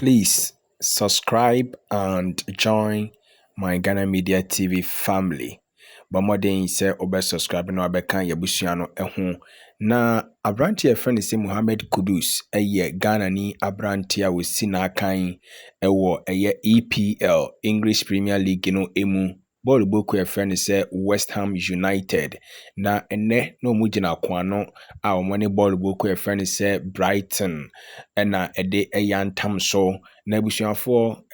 Please subscribe and join my Ghana Media TV family. Bamode say obe subscribe na obeka yabusua no ho. Na abranti e friend say Mohammed Kudus eye Ghana ni abranti a wosi na kan ewo eye EPL English Premier League no emu. Ball boku e friend say West Ham United na ene no mu gina kwano a omone ball boku e friend say Brighton na ede eyantam so na abusuafo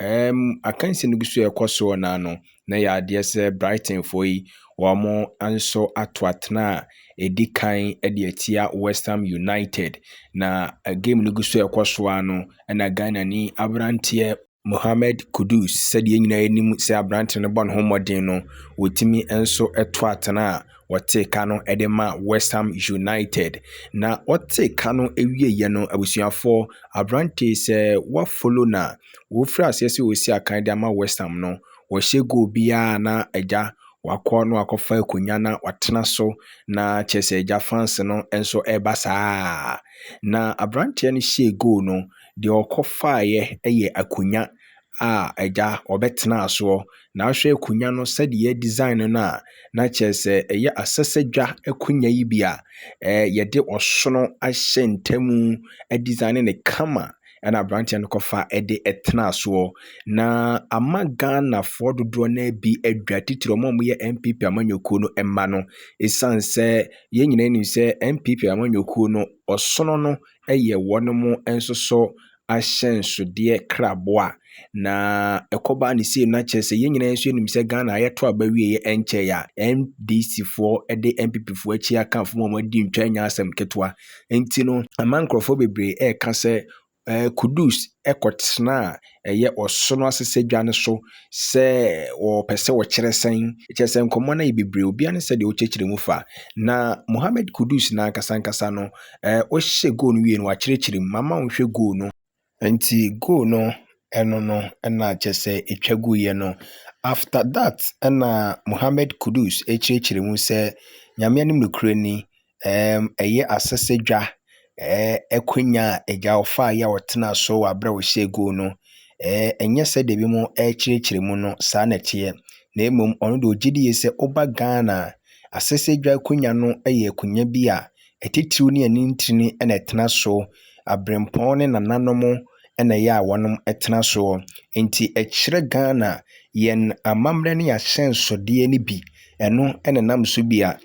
akansi no gusu ekoso na no na ya ade say Brighton foi wamo anso atwatna edi kan ede atia West Ham United na game no gusu ekoso ano na Ghana ni abrantie Mohammed Kudus said nyina anim se abrante no bon homodin no wotimi enso etwatna wote kano edema West Ham United na wote kano ewieye no abusuafo abrante se wa follow na wo fra asese wo si akan de ama West Ham no wo hyego bia na agya wakọ no akọfa akunya na watena so na chese agya fans no enso ebasa na abrante no hyego no de okofa ye akunya a agya obetena so na ahwe akunya no sede design no na chese eye asesedwa akunya yi bia yede osono ahye ntamu design ne kama na branch no kofa ede etena so na amagana for dodo na bi adwa titiro mo ye NPP amanyoku no emma no esanse ye nyina ni se NPP amanyoku no osono no eye wono enso so ahyenso kraboa na ekoba ni se na chese ye nyina enso nim se Ghana ayeto abawie ye enche ya MDC for ede NPP for achi aka fo mo di ntwanya asem ketwa enti no amankrofo bebre ka se Kudus ekotena eye osono asesedwa ne so se wo pese wo kyeresen komo na ibebre obi ane se de wo kyekire mu fa na Mohammed Kudus na kasankasa no o hye goal no wie no wa kyerkyere mama wo hwe goal no enti goal no eno no na kyese etwagu ye no after that na Mohammed Kudus kyerkyere mu se nyame anim no kurani eye asesedwa ekunya eja ofa ya wotena so wabra wo hyego no enye se de bi mo kyerkyere mu no sa na tie na emom ono de ogidi se oba Ghana asesedwa ekunya no ekunya bi a etitiru ne anintini na etena so abrempon ne nananom na ya wonom etena so enti ekyere Ghana yen amamre ne ya hyensode ne bi eno nam so bi a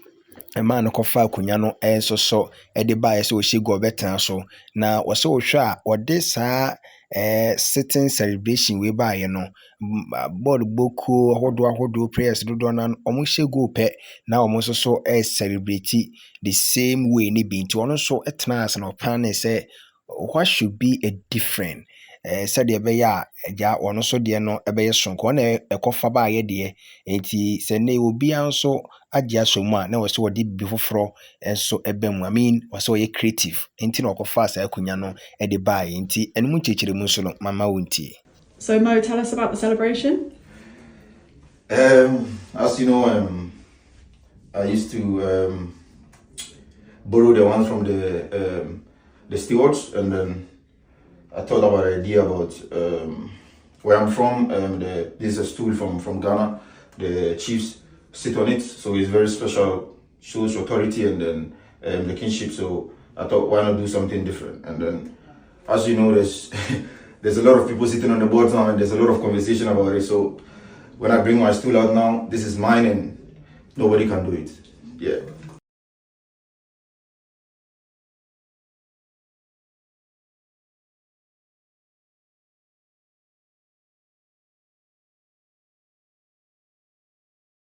ema no kofa akunya no enso ede ba se o hyego betan so na wo se wo hwe a ode saa sitting celebration we ba ye no ball boku ahodo prayers dodo na omo hyego pe na omo so celebrate the same way ni bi nti ono so etena as no plan say what should be a different said be ya ja ono so de no ebe ye sonko na ekofa ba ye de enti se ne obi anso agya somu a na wo se wodi bi foforo enso ebem I mean wo se wo ye creative enti na okofa asa akunya no e de ba ye enti enmu chechire mu so no mama wonti. So Mo, tell us about the celebration. As you know, I used to borrow the ones from the stewards, and then I thought about an idea about where I'm from. This is a stool from Ghana. The chiefs sit on it, so it's very special, shows authority and then the kinship. So I thought, why not do something different? And then, as you know, there's a lot of people sitting on the board now, and there's a lot of conversation about it. So when I bring my stool out now, this is mine, and nobody can do it. Yeah.